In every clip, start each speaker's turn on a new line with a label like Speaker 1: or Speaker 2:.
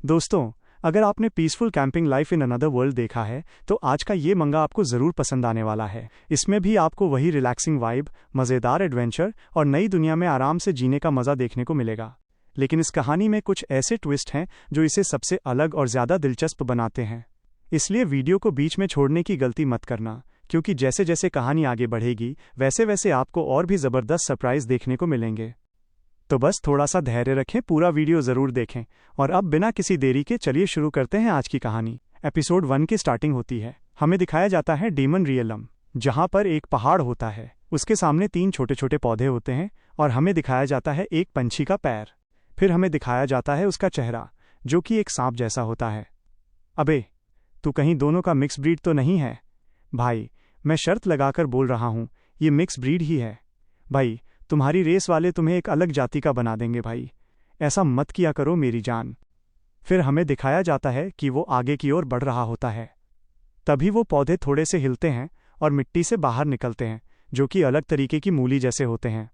Speaker 1: दोस्तों, अगर आपने peaceful camping life in another world देखा है तो आज का ये मंगा आपको ज़रूर पसंद आने वाला है। इसमें भी आपको वही रिलैक्सिंग वाइब, मज़ेदार एडवेंचर और नई दुनिया में आराम से जीने का मज़ा देखने को मिलेगा। लेकिन इस कहानी में कुछ ऐसे ट्विस्ट हैं जो इसे सबसे अलग और ज़्यादा दिलचस्प बनाते हैं। इसलिए वीडियो को बीच में छोड़ने की गलती मत करना, क्योंकि जैसे जैसे कहानी आगे बढ़ेगी वैसे वैसे आपको और भी ज़बरदस्त सरप्राइज़ देखने को मिलेंगे। तो बस थोड़ा सा धैर्य रखें, पूरा वीडियो ज़रूर देखें। और अब बिना किसी देरी के चलिए शुरू करते हैं आज की कहानी। एपिसोड 1 की स्टार्टिंग होती है। हमें दिखाया जाता है डेमन रियलम, जहाँ पर एक पहाड़ होता है। उसके सामने 3 छोटे छोटे पौधे होते हैं और हमें दिखाया जाता है एक पंछी का पैर। फिर हमें दिखाया जाता है उसका चेहरा, जो कि एक सांप जैसा होता है। अबे, तू कहीं दोनों का मिक्स ब्रीड तो नहीं है? भाई, मैं शर्त लगाकर बोल रहा हूँ, ये मिक्स ब्रीड ही है। भाई, तुम्हारी रेस वाले तुम्हें एक अलग जाति का बना देंगे भाई, ऐसा मत किया करो मेरी जान। फिर हमें दिखाया जाता है कि वो आगे की ओर बढ़ रहा होता है। तभी वो पौधे थोड़े से हिलते हैं और मिट्टी से बाहर निकलते हैं, जो कि अलग तरीके की मूली जैसे होते हैं।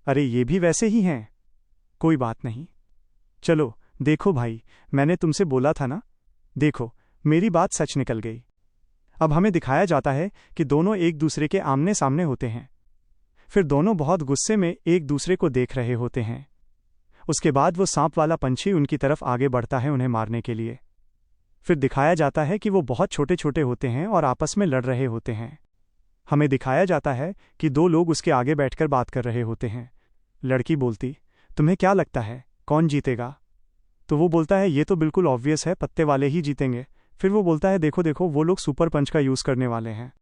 Speaker 1: अरे, ये भी वैसे ही हैं। कोई बात नहीं, चलो देखो भाई, मैंने तुमसे बोला था ना। देखो, मेरी बात सच निकल गई। अब हमें दिखाया जाता है कि दोनों एक दूसरे के आमने सामने होते हैं। फिर दोनों बहुत गुस्से में एक दूसरे को देख रहे होते हैं। उसके बाद वो सांप वाला पंछी उनकी तरफ आगे बढ़ता है उन्हें मारने के लिए। फिर दिखाया जाता है कि वो बहुत छोटे छोटे होते हैं और आपस में लड़ रहे होते हैं। हमें दिखाया जाता है कि 2 लोग उसके आगे बैठकर बात कर रहे होते हैं। लड़की बोलती, तुम्हें क्या लगता है कौन जीतेगा? तो वो बोलता है, ये तो बिल्कुल ऑब्वियस है, पत्ते वाले ही जीतेंगे। फिर वो बोलता है, देखो देखो, वो लोग सुपर पंच का यूज़ करने वाले हैं।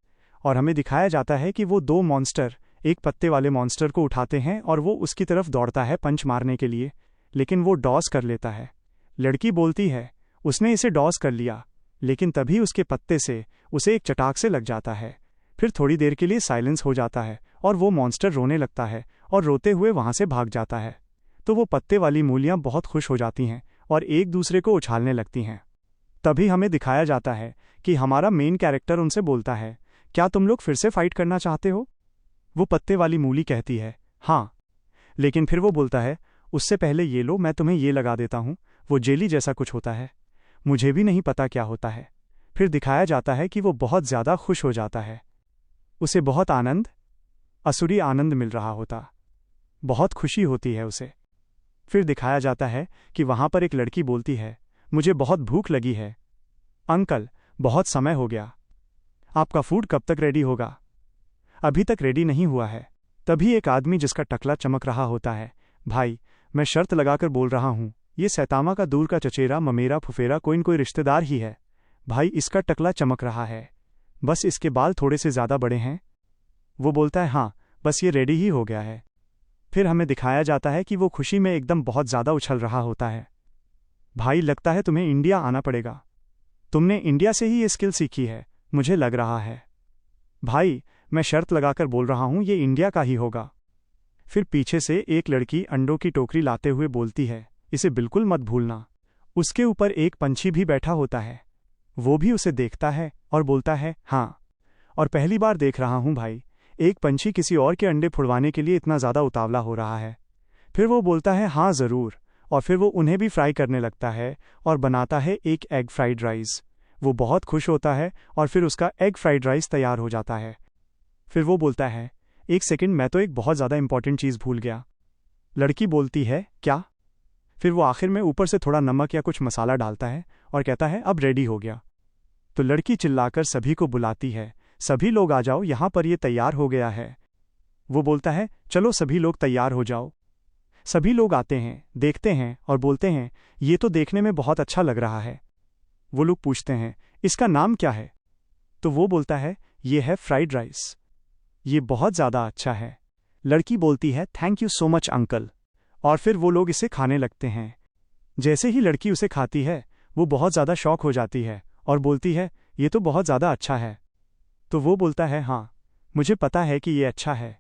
Speaker 1: और हमें दिखाया जाता है कि वो 2 मॉन्स्टर एक पत्ते वाले मॉन्स्टर को उठाते हैं और वो उसकी तरफ दौड़ता है पंच मारने के लिए, लेकिन वो डॉस कर लेता है। लड़की बोलती है, उसने इसे डॉस कर लिया, लेकिन तभी उसके पत्ते से उसे एक चटाक से लग जाता है। फिर थोड़ी देर के लिए साइलेंस हो जाता है और वो मॉन्स्टर रोने लगता है और रोते हुए वहाँ से भाग जाता है। तो वो पत्ते वाली मूलियाँ बहुत खुश हो जाती हैं और एक दूसरे को उछालने लगती हैं। तभी हमें दिखाया जाता है कि हमारा मेन कैरेक्टर उनसे बोलता है, क्या तुम लोग फिर से फाइट करना चाहते हो? वो पत्ते वाली मूली कहती है, हाँ। लेकिन फिर वो बोलता है, उससे पहले ये लो, मैं तुम्हें ये लगा देता हूँ। वो जेली जैसा कुछ होता है, मुझे भी नहीं पता क्या होता है। फिर दिखाया जाता है कि वो बहुत ज़्यादा खुश हो जाता है। उसे बहुत आनंद, असुरी आनंद मिल रहा होता, बहुत खुशी होती है उसे। फिर दिखाया जाता है कि वहाँ पर एक लड़की बोलती है, मुझे बहुत भूख लगी है। अंकल, बहुत समय हो गया, आपका फूड कब तक रेडी होगा? अभी तक रेडी नहीं हुआ है। तभी एक आदमी जिसका टकला चमक रहा होता है, भाई, मैं शर्त लगाकर बोल रहा हूँ, ये सैतामा का दूर का चचेरा ममेरा फुफेरा कोई न कोई रिश्तेदार ही है। भाई, इसका टकला चमक रहा है, बस इसके बाल थोड़े से ज़्यादा बड़े हैं। वो बोलता है, हाँ, बस ये रेडी ही हो गया है। फिर हमें दिखाया जाता है कि वो खुशी में एकदम बहुत ज़्यादा उछल रहा होता है। भाई, लगता है तुम्हें इंडिया आना पड़ेगा, तुमने इंडिया से ही ये स्किल सीखी है, मुझे लग रहा है। भाई, मैं शर्त लगाकर बोल रहा हूँ, ये इंडिया का ही होगा। फिर पीछे से एक लड़की अंडों की टोकरी लाते हुए बोलती है, इसे बिल्कुल मत भूलना। उसके ऊपर एक पंछी भी बैठा होता है, वो भी उसे देखता है और बोलता है, हाँ। और पहली बार देख रहा हूँ भाई, एक पंछी किसी और के अंडे फुड़वाने के लिए इतना ज़्यादा उतावला हो रहा है। फिर वो बोलता है, हाँ ज़रूर। और फिर वो उन्हें भी फ्राई करने लगता है और बनाता है एक एग फ्राइड राइस। वो बहुत खुश होता है और फिर उसका एग फ्राइड राइस तैयार हो जाता है। फिर वो बोलता है, एक सेकंड, मैं तो एक बहुत ज़्यादा इंपॉर्टेंट चीज़ भूल गया। लड़की बोलती है, क्या? फिर वो आखिर में ऊपर से थोड़ा नमक या कुछ मसाला डालता है और कहता है, अब रेडी हो गया। तो लड़की चिल्लाकर सभी को बुलाती है, सभी लोग आ जाओ, यहाँ पर ये तैयार हो गया है। वो बोलता है, चलो सभी लोग तैयार हो जाओ। सभी लोग आते हैं, देखते हैं और बोलते हैं, ये तो देखने में बहुत अच्छा लग रहा है। वो लोग पूछते हैं, इसका नाम क्या है? तो वो बोलता है, ये है फ्राइड राइस, ये बहुत ज़्यादा अच्छा है। लड़की बोलती है, thank you so much uncle. और फिर वो लोग इसे खाने लगते हैं। जैसे ही लड़की उसे खाती है, वो बहुत ज़्यादा शॉक हो जाती है और बोलती है, ये तो बहुत ज़्यादा अच्छा है। तो वो बोलता है, हाँ, मुझे पता है कि ये अच्छा है।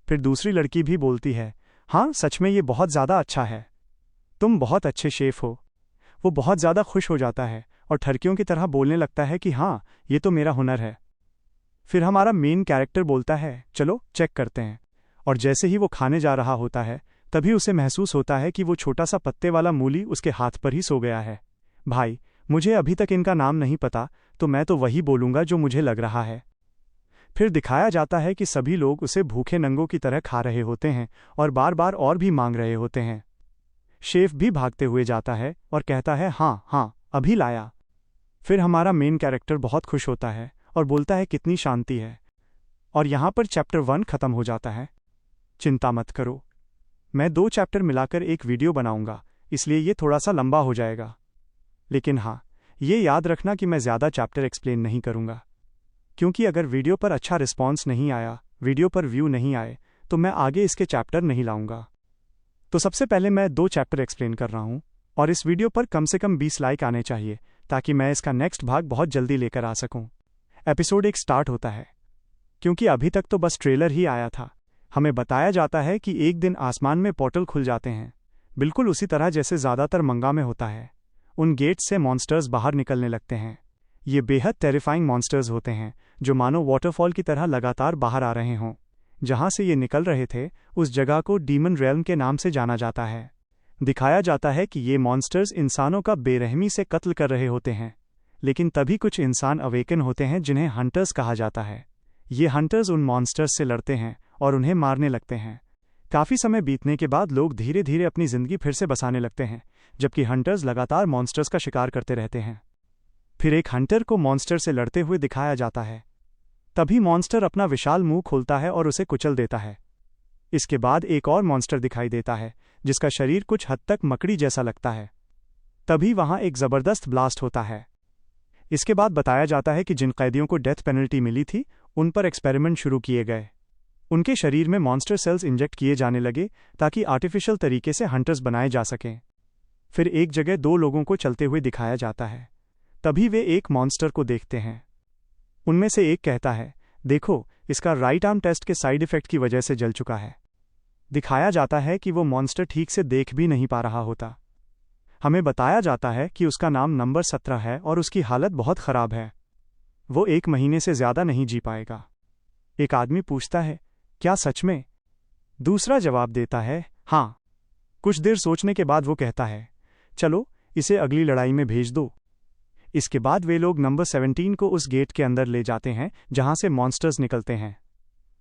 Speaker 1: फिर दूसरी लड़की भी बोलती है, हाँ, सच में ये बहुत ज़्यादा अच्छा है, तुम बहुत अच्छे शेफ़ हो। वो बहुत ज़्यादा खुश हो जाता है और ठरकियों की तरह बोलने लगता है कि हाँ, ये तो मेरा हुनर है। फिर हमारा मेन कैरेक्टर बोलता है, चलो चेक करते हैं। और जैसे ही वो खाने जा रहा होता है, तभी उसे महसूस होता है कि वो छोटा सा पत्ते वाला मूली उसके हाथ पर ही सो गया है। भाई, मुझे अभी तक इनका नाम नहीं पता, तो मैं तो वही बोलूँगा जो मुझे लग रहा है। फिर दिखाया जाता है कि सभी लोग उसे भूखे नंगों की तरह खा रहे होते हैं और बार बार और भी मांग रहे होते हैं। शेफ भी भागते हुए जाता है और कहता है, हाँ हाँ, अभी लाया। फिर हमारा मेन कैरेक्टर बहुत खुश होता है और बोलता है, कितनी शांति है। और यहाँ पर चैप्टर 1 खत्म हो जाता है। चिंता मत करो, मैं 2 चैप्टर मिलाकर एक वीडियो बनाऊंगा, इसलिए ये थोड़ा सा लंबा हो जाएगा। लेकिन हाँ, ये याद रखना कि मैं ज़्यादा चैप्टर एक्सप्लेन नहीं करूंगा, क्योंकि अगर वीडियो पर अच्छा रिस्पॉन्स नहीं आया, वीडियो पर व्यू नहीं आए, तो मैं आगे इसके चैप्टर नहीं लाऊंगा। तो सबसे पहले मैं 2 चैप्टर एक्सप्लेन कर रहा हूँ, और इस वीडियो पर कम से कम 20 लाइक आने चाहिए, ताकि मैं इसका नेक्स्ट भाग बहुत जल्दी लेकर आ सकूं। एपिसोड 1 स्टार्ट होता है। क्योंकि अभी तक तो बस ट्रेलर ही आया था, हमें बताया जाता है कि एक दिन आसमान में पोर्टल खुल जाते हैं, बिल्कुल उसी तरह जैसे ज़्यादातर मंगा में होता है। उन गेट्स से मॉन्स्टर्स बाहर निकलने लगते हैं। ये बेहद टेरिफाइंग मॉन्स्टर्स होते हैं, जो मानो वाटरफॉल की तरह लगातार बाहर आ रहे हों। जहाँ से ये निकल रहे थे, उस जगह को डीमन रेल्म के नाम से जाना जाता है। दिखाया जाता है कि ये मॉन्स्टर्स इंसानों का बेरहमी से कत्ल कर रहे होते हैं, लेकिन तभी कुछ इंसान अवेकन होते हैं जिन्हें हंटर्स कहा जाता है। ये हंटर्स उन मॉन्स्टर्स से लड़ते हैं और उन्हें मारने लगते हैं। काफ़ी समय बीतने के बाद लोग धीरे धीरे अपनी ज़िंदगी फिर से बसाने लगते हैं, जबकि हंटर्स लगातार मॉन्स्टर्स का शिकार करते रहते हैं। फिर एक हंटर को मॉन्स्टर से लड़ते हुए दिखाया जाता है। तभी मॉन्स्टर अपना विशाल मुंह खोलता है और उसे कुचल देता है। इसके बाद एक और मॉन्स्टर दिखाई देता है, जिसका शरीर कुछ हद तक मकड़ी जैसा लगता है। तभी वहां एक ज़बरदस्त ब्लास्ट होता है। इसके बाद बताया जाता है कि जिन कैदियों को डेथ पेनल्टी मिली थी, उन पर एक्सपेरिमेंट शुरू किए गए। उनके शरीर में मॉन्स्टर सेल्स इंजेक्ट किए जाने लगे, ताकि आर्टिफिशियल तरीके से हंटर्स बनाए जा सकें। फिर एक जगह 2 लोगों को चलते हुए दिखाया जाता है। तभी वे एक मॉन्स्टर को देखते हैं। उनमें से एक कहता है, देखो, इसका राइट आर्म टेस्ट के साइड इफेक्ट की वजह से जल चुका है। दिखाया जाता है कि वो मॉन्स्टर ठीक से देख भी नहीं पा रहा होता। हमें बताया जाता है कि उसका नाम नंबर 17 है और उसकी हालत बहुत ख़राब है। वो 1 महीने से ज़्यादा नहीं जी पाएगा। एक आदमी पूछता है, क्या सच में? दूसरा जवाब देता है, हाँ। कुछ देर सोचने के बाद वो कहता है, चलो, इसे अगली लड़ाई में भेज दो। इसके बाद वे लोग नंबर 17 को उस गेट के अंदर ले जाते हैं जहां से मॉन्स्टर्स निकलते हैं।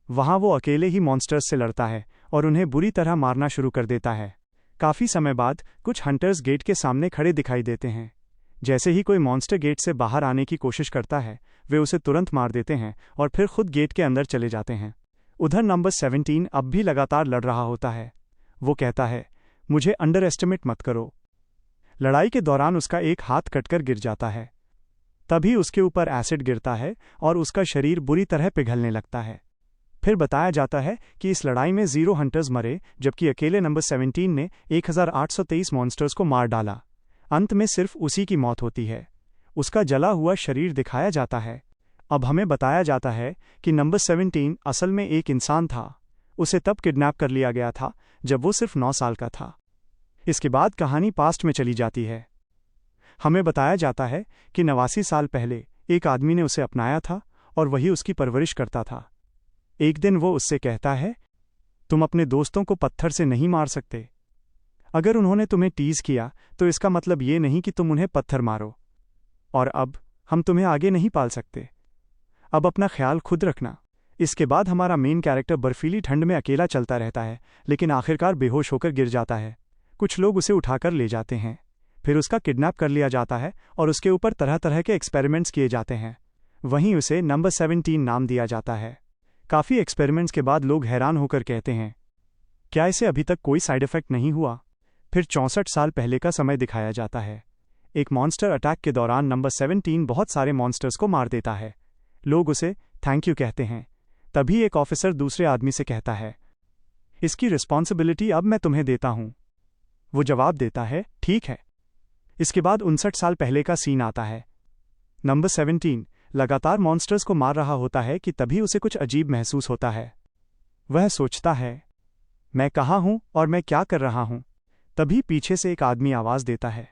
Speaker 1: वहां वो अकेले ही मॉन्स्टर्स से लड़ता है और उन्हें बुरी तरह मारना शुरू कर देता है। काफ़ी समय बाद कुछ हंटर्स गेट के सामने खड़े दिखाई देते हैं। जैसे ही कोई मॉन्स्टर गेट से बाहर आने की कोशिश करता है, वे उसे तुरंत मार देते हैं और फिर खुद गेट के अंदर चले जाते हैं। उधर नंबर 17 अब भी लगातार लड़ रहा होता है। वो कहता है, मुझे अंडर एस्टिमेट मत करो। लड़ाई के दौरान उसका एक हाथ कटकर गिर जाता है। तभी उसके ऊपर एसिड गिरता है और उसका शरीर बुरी तरह पिघलने लगता है। फिर बताया जाता है कि इस लड़ाई में 0 हंटर्स मरे, जबकि अकेले नंबर 17 ने 1823 मॉन्स्टर्स को मार डाला। अंत में सिर्फ उसी की मौत होती है। उसका जला हुआ शरीर दिखाया जाता है। अब हमें बताया जाता है कि नंबर 17 असल में एक इंसान था। उसे तब किडनैप कर लिया गया था जब वो सिर्फ 9 साल का था। इसके बाद कहानी पास्ट में चली जाती है। हमें बताया जाता है कि 89 साल पहले एक आदमी ने उसे अपनाया था और वही उसकी परवरिश करता था। एक दिन वो उससे कहता है, तुम अपने दोस्तों को पत्थर से नहीं मार सकते। अगर उन्होंने तुम्हें टीज किया तो इसका मतलब ये नहीं कि तुम उन्हें पत्थर मारो। और अब हम तुम्हें आगे नहीं पाल सकते। अब अपना ख्याल खुद रखना। इसके बाद हमारा मेन कैरेक्टर बर्फीली ठंड में अकेला चलता रहता है, लेकिन आखिरकार बेहोश होकर गिर जाता है। कुछ लोग उसे उठाकर ले जाते हैं। फिर उसका किडनैप कर लिया जाता है और उसके ऊपर तरह तरह के एक्सपेरिमेंट्स किए जाते हैं। वहीं उसे नंबर 17 नाम दिया जाता है। काफ़ी एक्सपेरिमेंट्स के बाद लोग हैरान होकर कहते हैं, क्या इसे अभी तक कोई साइड इफेक्ट नहीं हुआ? फिर 64 साल पहले का समय दिखाया जाता है। एक मॉन्स्टर अटैक के दौरान नंबर 17 बहुत सारे मॉन्स्टर्स को मार देता है। लोग उसे थैंक यू कहते हैं। तभी एक ऑफिसर दूसरे आदमी से कहता है, इसकी रिस्पॉन्सिबिलिटी अब मैं तुम्हें देता हूं। वो जवाब देता है, ठीक है। इसके बाद 59 साल पहले का सीन आता है। नंबर 17 लगातार मॉन्स्टर्स को मार रहा होता है कि तभी उसे कुछ अजीब महसूस होता है। वह सोचता है, मैं कहाँ हूं और मैं क्या कर रहा हूं? तभी पीछे से एक आदमी आवाज देता है,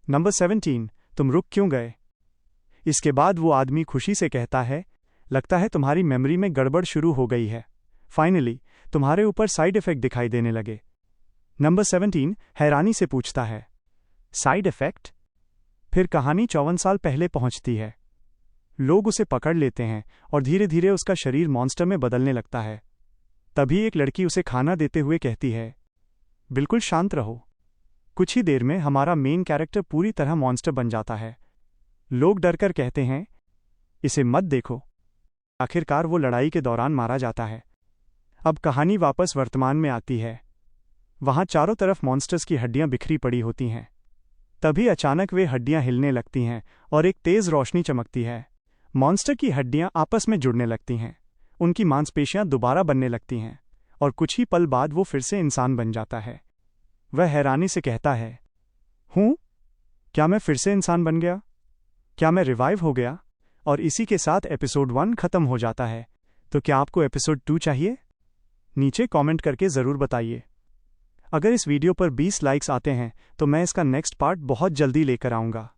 Speaker 1: नंबर 17 तुम रुक क्यों गए? इसके बाद वो आदमी खुशी से कहता है, लगता है तुम्हारी मेमोरी में गड़बड़ शुरू हो गई है। फाइनली तुम्हारे ऊपर साइड इफेक्ट दिखाई देने लगे। नंबर 17 हैरानी से पूछता है, साइड इफेक्ट? फिर कहानी 54 साल पहले पहुंचती है। लोग उसे पकड़ लेते हैं और धीरे धीरे उसका शरीर मॉन्स्टर में बदलने लगता है। तभी एक लड़की उसे खाना देते हुए कहती है, बिल्कुल शांत रहो। कुछ ही देर में हमारा मेन कैरेक्टर पूरी तरह मॉन्स्टर बन जाता है। लोग डरकर कहते हैं, इसे मत देखो। आखिरकार वो लड़ाई के दौरान मारा जाता है। अब कहानी वापस वर्तमान में आती है। वहां चारों तरफ मॉन्स्टर्स की हड्डियां बिखरी पड़ी होती हैं। तभी अचानक वे हड्डियां हिलने लगती हैं और एक तेज रोशनी चमकती है। मॉन्स्टर की हड्डियां आपस में जुड़ने लगती हैं, उनकी मांसपेशियां दोबारा बनने लगती हैं और कुछ ही पल बाद वो फिर से इंसान बन जाता है। वह हैरानी से कहता है, क्या मैं फिर से इंसान बन गया? क्या मैं रिवाइव हो गया? और इसी के साथ एपिसोड 1 खत्म हो जाता है। तो क्या आपको एपिसोड 2 चाहिए? नीचे कमेंट करके ज़रूर बताइए। अगर इस वीडियो पर 20 लाइक्स आते हैं तो मैं इसका नेक्स्ट पार्ट बहुत जल्दी लेकर आऊँगा,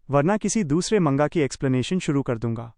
Speaker 1: वरना किसी दूसरे मंगा की एक्सप्लेनेशन शुरू कर दूंगा।